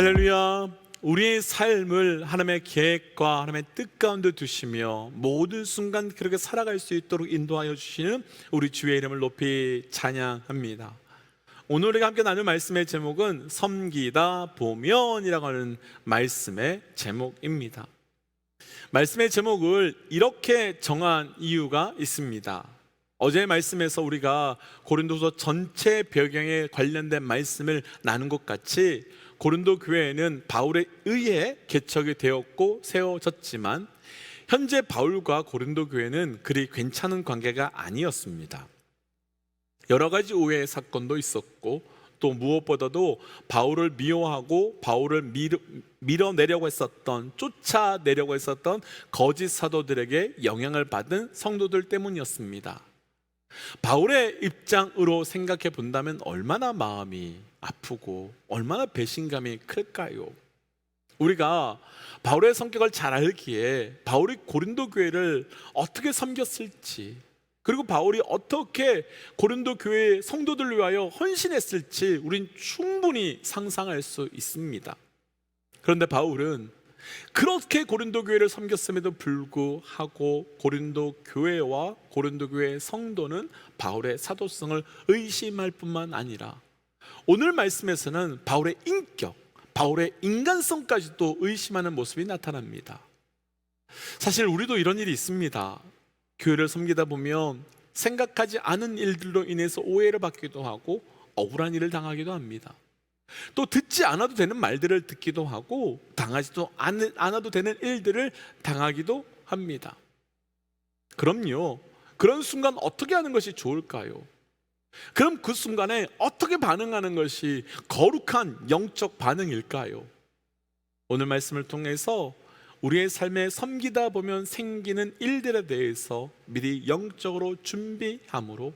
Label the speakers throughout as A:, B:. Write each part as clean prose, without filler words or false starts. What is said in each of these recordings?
A: 할렐루야. 우리의 삶을 하나님의 계획과 하나님의 뜻 가운데 두시며 모든 순간 그렇게 살아갈 수 있도록 인도하여 주시는 우리 주의 이름을 높이 찬양합니다. 오늘 우리가 함께 나눌 말씀의 제목은 섬기다 보면이라고 하는 말씀의 제목입니다. 말씀의 제목을 이렇게 정한 이유가 있습니다. 어제의 말씀에서 우리가 고린도서 전체 배경에 관련된 말씀을 나눈 것 같이 고린도 교회는 바울에 의해 개척이 되었고 세워졌지만 현재 바울과 고린도 교회는 그리 괜찮은 관계가 아니었습니다. 여러 가지 오해의 사건도 있었고 또 무엇보다도 바울을 미워하고 바울을 밀어내려고 했었던, 쫓아내려고 했었던 거짓 사도들에게 영향을 받은 성도들 때문이었습니다. 바울의 입장으로 생각해 본다면 얼마나 마음이 아프고 얼마나 배신감이 클까요? 우리가 바울의 성격을 잘 알기에 바울이 고린도 교회를 어떻게 섬겼을지, 그리고 바울이 어떻게 고린도 교회의 성도들을 위하여 헌신했을지 우린 충분히 상상할 수 있습니다. 그런데 바울은 그렇게 고린도 교회를 섬겼음에도 불구하고 고린도 교회와 고린도 교회의 성도는 바울의 사도성을 의심할 뿐만 아니라 오늘 말씀에서는 바울의 인격, 바울의 인간성까지도 의심하는 모습이 나타납니다. 사실 우리도 이런 일이 있습니다. 교회를 섬기다 보면 생각하지 않은 일들로 인해서 오해를 받기도 하고 억울한 일을 당하기도 합니다. 또 듣지 않아도 되는 말들을 듣기도 하고 당하지도 않아도 되는 일들을 당하기도 합니다. 그럼요, 그런 순간 어떻게 하는 것이 좋을까요? 그럼 그 순간에 어떻게 반응하는 것이 거룩한 영적 반응일까요? 오늘 말씀을 통해서 우리의 삶에 섬기다 보면 생기는 일들에 대해서 미리 영적으로 준비함으로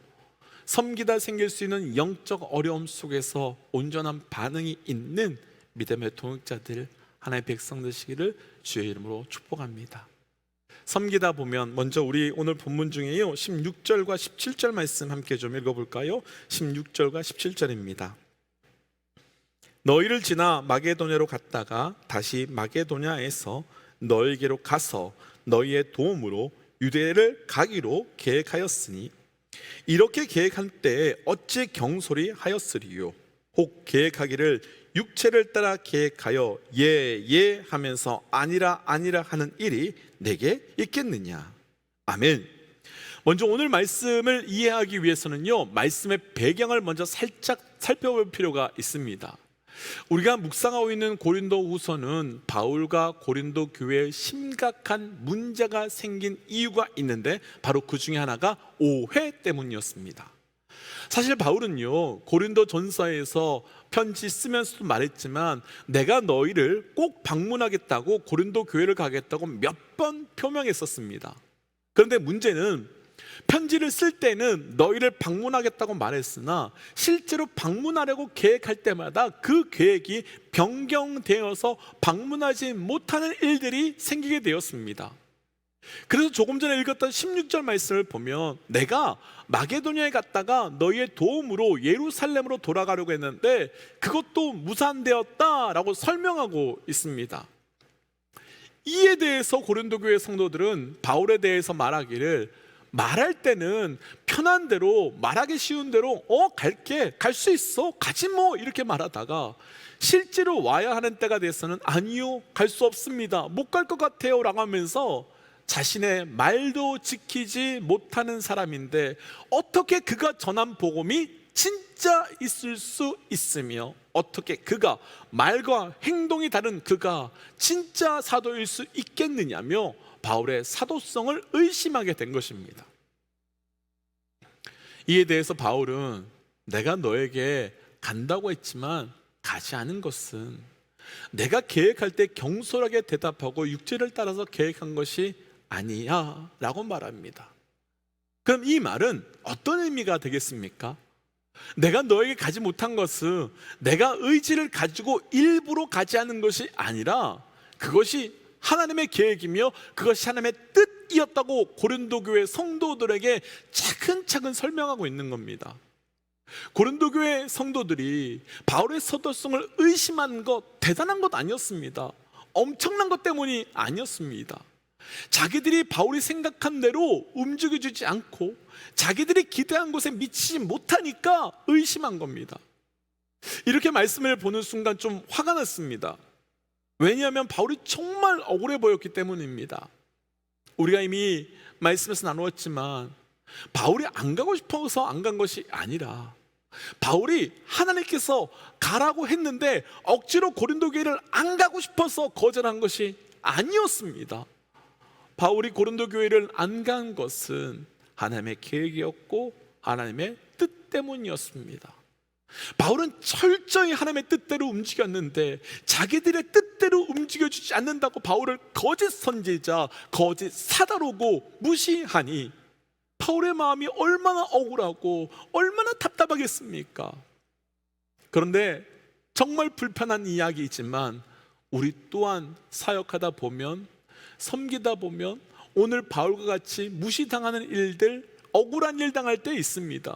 A: 섬기다 생길 수 있는 영적 어려움 속에서 온전한 반응이 있는 믿음의 동역자들, 하나의 백성 되시기를 주의 이름으로 축복합니다. 섬기다 보면 먼저 우리 오늘 본문 중에요 16절과 17절 말씀 함께 좀 읽어볼까요? 16절과 17절입니다. 너희를 지나 마게도냐로 갔다가 다시 마게도냐에서 너희에게로 가서 너희의 도움으로 유대를 가기로 계획하였으니 이렇게 계획한 때에 어찌 경솔히 하였으리요? 혹 계획하기를 육체를 따라 계획하여 예 하면서 아니라 하는 일이 내게 있겠느냐? 아멘. 먼저 오늘 말씀을 이해하기 위해서는요 말씀의 배경을 먼저 살짝 살펴볼 필요가 있습니다. 우리가 묵상하고 있는 고린도 후서는 바울과 고린도 교회에 심각한 문제가 생긴 이유가 있는데 바로 그 중에 하나가 오해 때문이었습니다. 사실 바울은요 고린도 전서에서 편지 쓰면서도 말했지만 내가 너희를 꼭 방문하겠다고 고린도 교회를 가겠다고 몇 번 표명했었습니다. 그런데 문제는 편지를 쓸 때는 너희를 방문하겠다고 말했으나 실제로 방문하려고 계획할 때마다 그 계획이 변경되어서 방문하지 못하는 일들이 생기게 되었습니다. 그래서 조금 전에 읽었던 16절 말씀을 보면 내가 마게도냐에 갔다가 너희의 도움으로 예루살렘으로 돌아가려고 했는데 그것도 무산되었다라고 설명하고 있습니다. 이에 대해서 고린도 교회 성도들은 바울에 대해서 말하기를 말할 때는 편한 대로 말하기 쉬운 대로 갈게, 갈 수 있어, 가지 뭐 이렇게 말하다가 실제로 와야 하는 때가 돼서는 아니요, 갈 수 없습니다, 못 갈 것 같아요 라고 하면서 자신의 말도 지키지 못하는 사람인데 어떻게 그가 전한 복음이 진짜 있을 수 있으며 어떻게 그가 말과 행동이 다른 그가 진짜 사도일 수 있겠느냐며 바울의 사도성을 의심하게 된 것입니다. 이에 대해서 바울은 내가 너에게 간다고 했지만 가지 않은 것은 내가 계획할 때 경솔하게 대답하고 육체를 따라서 계획한 것이 아니야 라고 말합니다. 그럼 이 말은 어떤 의미가 되겠습니까? 내가 너에게 가지 못한 것은 내가 의지를 가지고 일부러 가지 않은 것이 아니라 그것이 하나님의 계획이며 그것이 하나님의 뜻이었다고 고린도 교회 성도들에게 차근차근 설명하고 있는 겁니다. 고린도 교회 성도들이 바울의 사도성을 의심한 것 대단한 것 아니었습니다. 엄청난 것 때문이 아니었습니다. 자기들이 바울이 생각한 대로 움직여주지 않고 자기들이 기대한 곳에 미치지 못하니까 의심한 겁니다. 이렇게 말씀을 보는 순간 좀 화가 났습니다. 왜냐하면 바울이 정말 억울해 보였기 때문입니다. 우리가 이미 말씀에서 나누었지만 바울이 안 가고 싶어서 안 간 것이 아니라 바울이 하나님께서 가라고 했는데 억지로 고린도 교회를 안 가고 싶어서 거절한 것이 아니었습니다. 바울이 고린도 교회를 안 간 것은 하나님의 계획이었고 하나님의 뜻 때문이었습니다. 바울은 철저히 하나님의 뜻대로 움직였는데 자기들의 뜻대로 움직여주지 않는다고 바울을 거짓 선지자, 거짓 사다로고 무시하니 바울의 마음이 얼마나 억울하고 얼마나 답답하겠습니까? 그런데 정말 불편한 이야기이지만 우리 또한 사역하다 보면, 섬기다 보면 오늘 바울과 같이 무시당하는 일들, 억울한 일 당할 때 있습니다.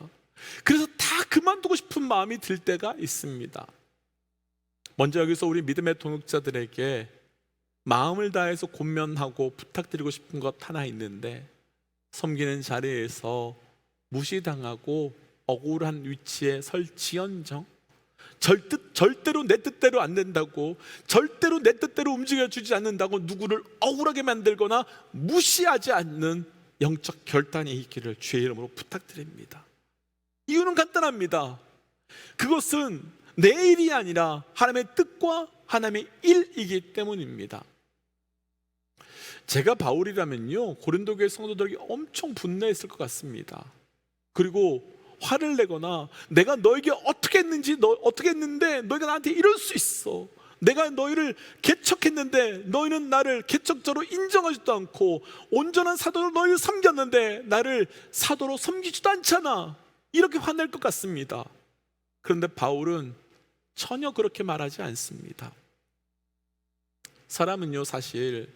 A: 그래서 다 그만두고 싶은 마음이 들 때가 있습니다. 먼저 여기서 우리 믿음의 동역자들에게 마음을 다해서 권면하고 부탁드리고 싶은 것 하나 있는데, 섬기는 자리에서 무시당하고 억울한 위치에 설지언정 절대로 내 뜻대로 안 된다고, 절대로 내 뜻대로 움직여주지 않는다고 누구를 억울하게 만들거나 무시하지 않는 영적 결단이 있기를 주의 이름으로 부탁드립니다. 이유는 간단합니다. 그것은 내 일이 아니라 하나님의 뜻과 하나님의 일이기 때문입니다. 제가 바울이라면요, 고린도 교회 성도들에게 엄청 분노했을 것 같습니다. 그리고 화를 내거나 내가 너에게 어떻게 했는데 너희가 나한테 이럴 수 있어, 내가 너희를 개척했는데 너희는 나를 개척자로 인정하지도 않고 온전한 사도로 너희를 섬겼는데 나를 사도로 섬기지도 않잖아, 이렇게 화낼 것 같습니다. 그런데 바울은 전혀 그렇게 말하지 않습니다. 사람은요, 사실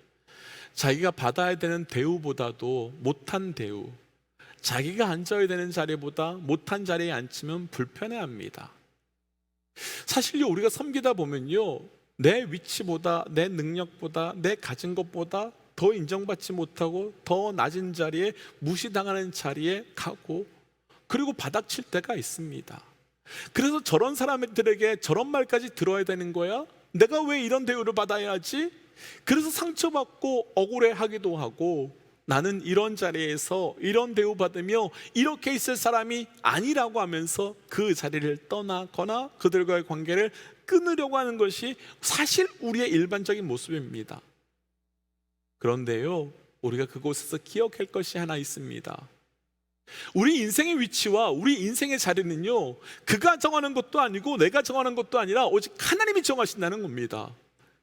A: 자기가 받아야 되는 대우보다도 못한 대우, 자기가 앉아야 되는 자리보다 못한 자리에 앉으면 불편해합니다. 사실요, 우리가 섬기다 보면요, 내 위치보다, 내 능력보다, 내 가진 것보다 더 인정받지 못하고 더 낮은 자리에, 무시당하는 자리에 가고, 그리고 바닥칠 때가 있습니다. 그래서 저런 사람들에게 저런 말까지 들어야 되는 거야? 내가 왜 이런 대우를 받아야 하지? 그래서 상처받고 억울해하기도 하고, 나는 이런 자리에서 이런 대우 받으며 이렇게 있을 사람이 아니라고 하면서 그 자리를 떠나거나 그들과의 관계를 끊으려고 하는 것이 사실 우리의 일반적인 모습입니다. 그런데요, 우리가 그곳에서 기억할 것이 하나 있습니다. 우리 인생의 위치와 우리 인생의 자리는요, 그가 정하는 것도 아니고 내가 정하는 것도 아니라 오직 하나님이 정하신다는 겁니다.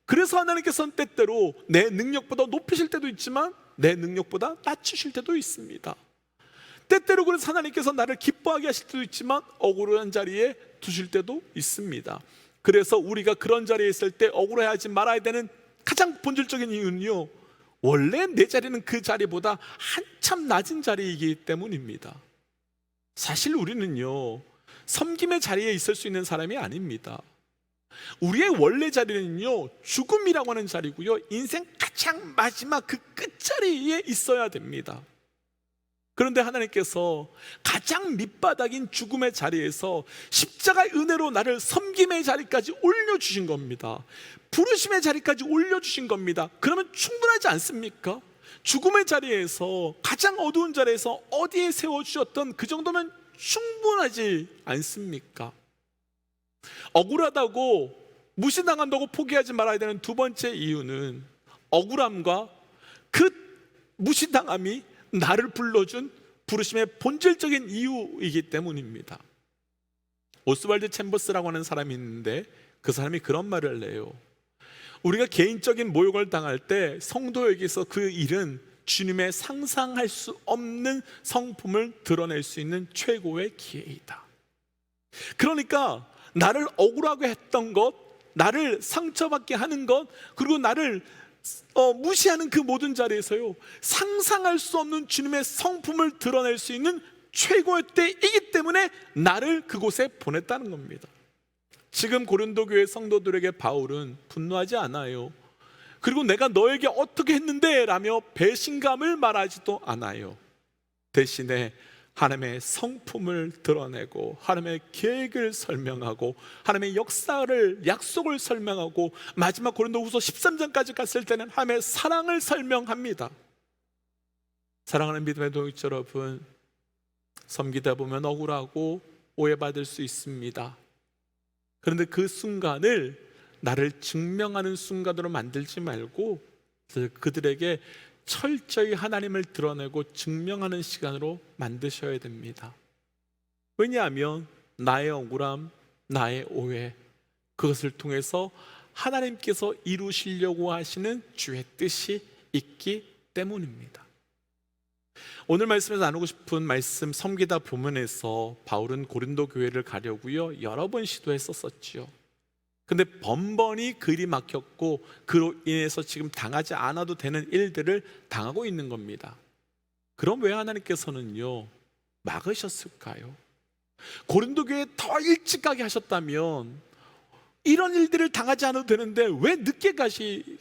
A: 그래서 하나님께서는 때때로 내 능력보다 높이실 때도 있지만 내 능력보다 낮추실 때도 있습니다. 때때로 그래서 하나님께서 나를 기뻐하게 하실 때도 있지만 억울한 자리에 두실 때도 있습니다. 그래서 우리가 그런 자리에 있을 때 억울해하지 말아야 되는 가장 본질적인 이유는요, 원래 내 자리는 그 자리보다 한참 낮은 자리이기 때문입니다. 사실 우리는요, 섬김의 자리에 있을 수 있는 사람이 아닙니다. 우리의 원래 자리는요, 죽음이라고 하는 자리고요, 인생 가장 마지막 그 끝자리에 있어야 됩니다. 그런데 하나님께서 가장 밑바닥인 죽음의 자리에서 십자가의 은혜로 나를 섬김의 자리까지 올려주신 겁니다. 부르심의 자리까지 올려주신 겁니다. 그러면 충분하지 않습니까? 죽음의 자리에서, 가장 어두운 자리에서 어디에 세워주셨던 그 정도면 충분하지 않습니까? 억울하다고, 무시당한다고 포기하지 말아야 되는 두 번째 이유는 억울함과 그 무시당함이 나를 불러준 부르심의 본질적인 이유이기 때문입니다. 오스왈드 챔버스라고 하는 사람이 있는데 그 사람이 그런 말을 해요. 우리가 개인적인 모욕을 당할 때 성도에게서 그 일은 주님의 상상할 수 없는 성품을 드러낼 수 있는 최고의 기회이다. 그러니까 나를 억울하게 했던 것, 나를 상처받게 하는 것, 그리고 나를 무시하는 그 모든 자리에서요, 상상할 수 없는 주님의 성품을 드러낼 수 있는 최고의 때이기 때문에 나를 그곳에 보냈다는 겁니다. 지금 고린도 교회 성도들에게 바울은 분노하지 않아요. 그리고 내가 너에게 어떻게 했는데 라며 배신감을 말하지도 않아요. 대신에 하나님의 성품을 드러내고 하나님의 계획을 설명하고 하나님의 역사를, 약속을 설명하고 마지막 고린도후서 13장까지 갔을 때는 하나님의 사랑을 설명합니다. 사랑하는 믿음의 동역자 여러분, 섬기다 보면 억울하고 오해받을 수 있습니다. 그런데 그 순간을 나를 증명하는 순간으로 만들지 말고 그들에게 철저히 하나님을 드러내고 증명하는 시간으로 만드셔야 됩니다. 왜냐하면 나의 억울함, 나의 오해, 그것을 통해서 하나님께서 이루시려고 하시는 주의 뜻이 있기 때문입니다. 오늘 말씀에서 나누고 싶은 말씀 섬기다 본문에서 바울은 고린도 교회를 가려고요 여러 번 시도했었지요. 근데 번번이 글이 막혔고 그로 인해서 지금 당하지 않아도 되는 일들을 당하고 있는 겁니다. 그럼 왜 하나님께서는요 막으셨을까요? 고린도 교회에 더 일찍 가게 하셨다면 이런 일들을 당하지 않아도 되는데 왜 늦게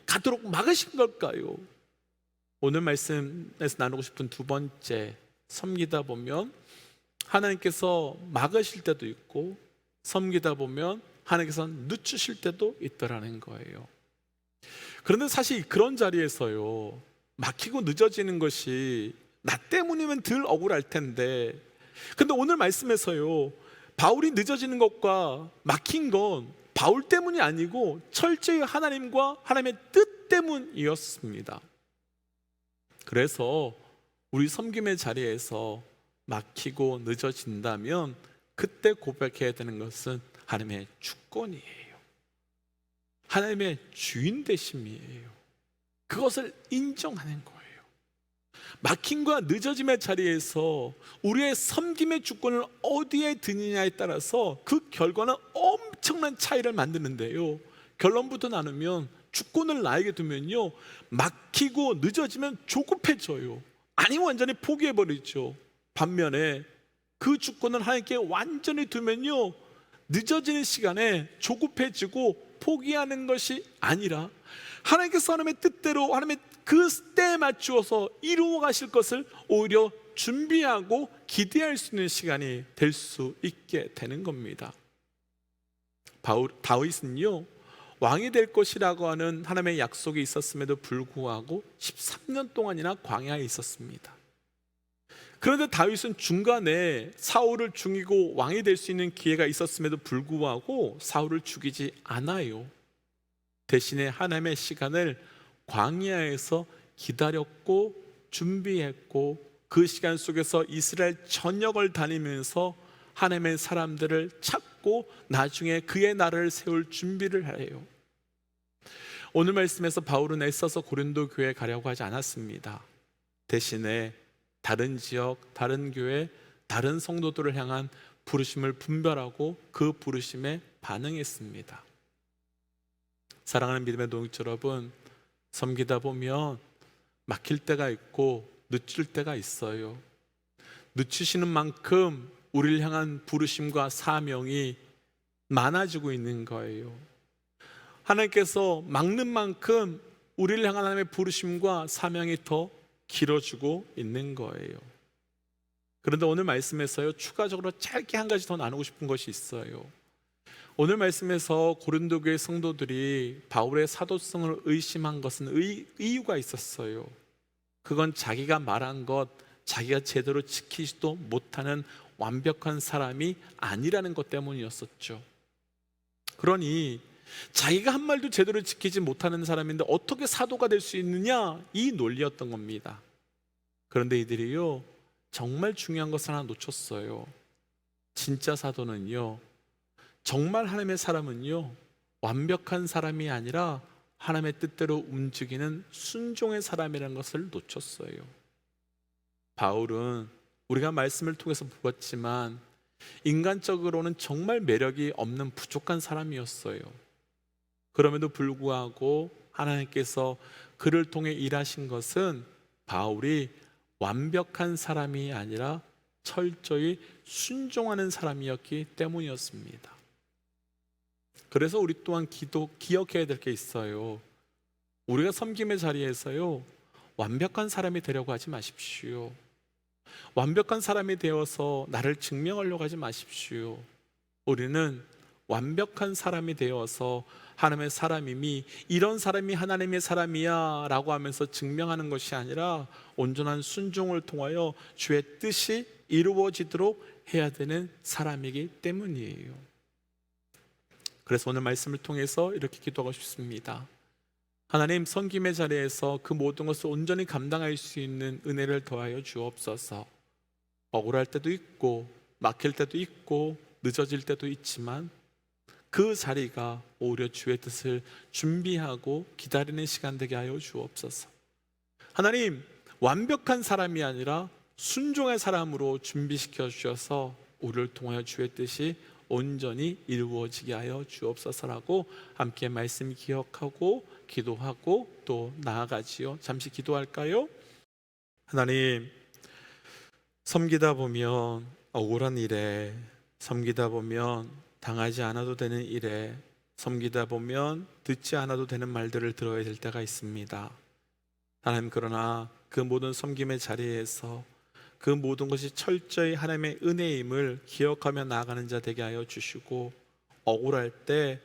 A: 가도록 막으신 걸까요? 오늘 말씀에서 나누고 싶은 두 번째, 섬기다 보면 하나님께서 막으실 때도 있고 섬기다 보면 하나님께서 늦추실 때도 있더라는 거예요. 그런데 사실 그런 자리에서요 막히고 늦어지는 것이 나 때문이면 덜 억울할 텐데, 근데 오늘 말씀에서요 바울이 늦어지는 것과 막힌 건 바울 때문이 아니고 철저히 하나님과 하나님의 뜻 때문이었습니다. 그래서 우리 섬김의 자리에서 막히고 늦어진다면 그때 고백해야 되는 것은 하나님의 주권이에요. 하나님의 주인 되심이에요. 그것을 인정하는 거예요. 막힘과 늦어짐의 자리에서 우리의 섬김의 주권을 어디에 드느냐에 따라서 그 결과는 엄청난 차이를 만드는데요, 결론부터 나누면 주권을 나에게 두면요 막히고 늦어지면 조급해져요. 아니면 완전히 포기해버리죠. 반면에 그 주권을 하나님께 완전히 두면요 늦어지는 시간에 조급해지고 포기하는 것이 아니라 하나님께서 하나님의 뜻대로 하나님의 그 때에 맞추어서 이루어 가실 것을 오히려 준비하고 기대할 수 있는 시간이 될 수 있게 되는 겁니다. 다윗은요 왕이 될 것이라고 하는 하나님의 약속이 있었음에도 불구하고 13년 동안이나 광야에 있었습니다. 그런데 다윗은 중간에 사울을 죽이고 왕이 될 수 있는 기회가 있었음에도 불구하고 사울을 죽이지 않아요. 대신에 하나님의 시간을 광야에서 기다렸고 준비했고 그 시간 속에서 이스라엘 전역을 다니면서 하나님의 사람들을 찾고 나중에 그의 나라를 세울 준비를 해요. 오늘 말씀에서 바울은 애써서 고린도 교회에 가려고 하지 않았습니다. 대신에 다른 지역, 다른 교회, 다른 성도들을 향한 부르심을 분별하고 그 부르심에 반응했습니다. 사랑하는 믿음의 동역자 여러분, 섬기다 보면 막힐 때가 있고 늦출 때가 있어요. 늦추시는 만큼 우리를 향한 부르심과 사명이 많아지고 있는 거예요. 하나님께서 막는 만큼 우리를 향한 하나님의 부르심과 사명이 더 길어지고 있는 거예요. 그런데 오늘 말씀에서요 추가적으로 짧게 한 가지 더 나누고 싶은 것이 있어요. 오늘 말씀에서 고린도 교회 성도들이 바울의 사도성을 의심한 것은 이유가 있었어요. 그건 자기가 말한 것, 자기가 제대로 지키지도 못하는 완벽한 사람이 아니라는 것 때문이었었죠. 그러니 자기가 한 말도 제대로 지키지 못하는 사람인데 어떻게 사도가 될 수 있느냐, 이 논리였던 겁니다. 그런데 이들이요 정말 중요한 것을 하나 놓쳤어요. 진짜 사도는요, 정말 하나님의 사람은요 완벽한 사람이 아니라 하나님의 뜻대로 움직이는 순종의 사람이라는 것을 놓쳤어요. 바울은 우리가 말씀을 통해서 보았지만 인간적으로는 정말 매력이 없는 부족한 사람이었어요. 그럼에도 불구하고 하나님께서 그를 통해 일하신 것은 바울이 완벽한 사람이 아니라 철저히 순종하는 사람이었기 때문이었습니다. 그래서 우리 또한 기억해야 될 게 있어요. 우리가 섬김의 자리에서요, 완벽한 사람이 되려고 하지 마십시오. 완벽한 사람이 되어서 나를 증명하려고 하지 마십시오. 우리는 완벽한 사람이 되어서 하나님의 사람임이, 이런 사람이 하나님의 사람이야 라고 하면서 증명하는 것이 아니라 온전한 순종을 통하여 주의 뜻이 이루어지도록 해야 되는 사람이기 때문이에요. 그래서 오늘 말씀을 통해서 이렇게 기도하고 싶습니다. 하나님, 섬김의 자리에서 그 모든 것을 온전히 감당할 수 있는 은혜를 더하여 주옵소서. 억울할 때도 있고 막힐 때도 있고 늦어질 때도 있지만 그 자리가 오히려 주의 뜻을 준비하고 기다리는 시간 되게 하여 주옵소서. 하나님, 완벽한 사람이 아니라 순종의 사람으로 준비시켜 주셔서 우리를 통하여 주의 뜻이 온전히 이루어지게 하여 주옵소서라고 함께 말씀 기억하고 기도하고 또 나아가지요. 잠시 기도할까요? 하나님, 섬기다 보면 억울한 일에, 섬기다 보면 당하지 않아도 되는 일에, 섬기다 보면 듣지 않아도 되는 말들을 들어야 될 때가 있습니다. 하나님, 그러나 그 모든 섬김의 자리에서 그 모든 것이 철저히 하나님의 은혜임을 기억하며 나아가는 자 되게 하여 주시고, 억울할 때,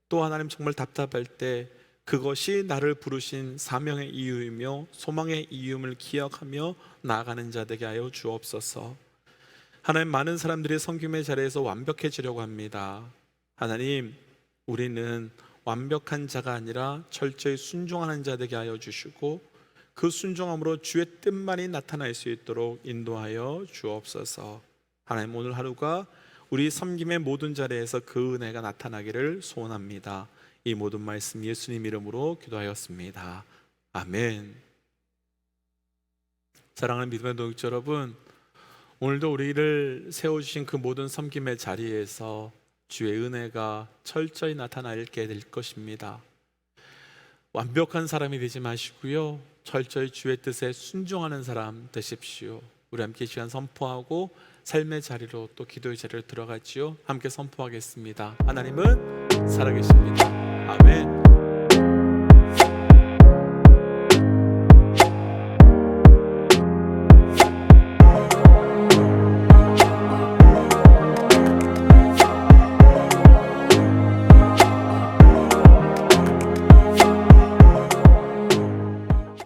A: 또 하나님 정말 답답할 때 그것이 나를 부르신 사명의 이유이며 소망의 이유임을 기억하며 나아가는 자 되게 하여 주옵소서. 하나님, 많은 사람들이 섬김의 자리에서 완벽해지려고 합니다. 하나님, 우리는 완벽한 자가 아니라 철저히 순종하는 자 되게 하여 주시고 그 순종함으로 주의 뜻만이 나타날 수 있도록 인도하여 주옵소서. 하나님, 오늘 하루가 우리 섬김의 모든 자리에서 그 은혜가 나타나기를 소원합니다. 이 모든 말씀 예수님 이름으로 기도하였습니다. 아멘. 사랑하는 믿음의 동역자 여러분, 오늘도 우리를 세워주신 그 모든 섬김의 자리에서 주의 은혜가 철저히 나타나게 될 것입니다. 완벽한 사람이 되지 마시고요, 철저히 주의 뜻에 순종하는 사람 되십시오. 우리 함께 이 시간 선포하고 삶의 자리로 또 기도의 자리로 들어가지요. 함께 선포하겠습니다. 하나님은 살아계십니다. 아멘.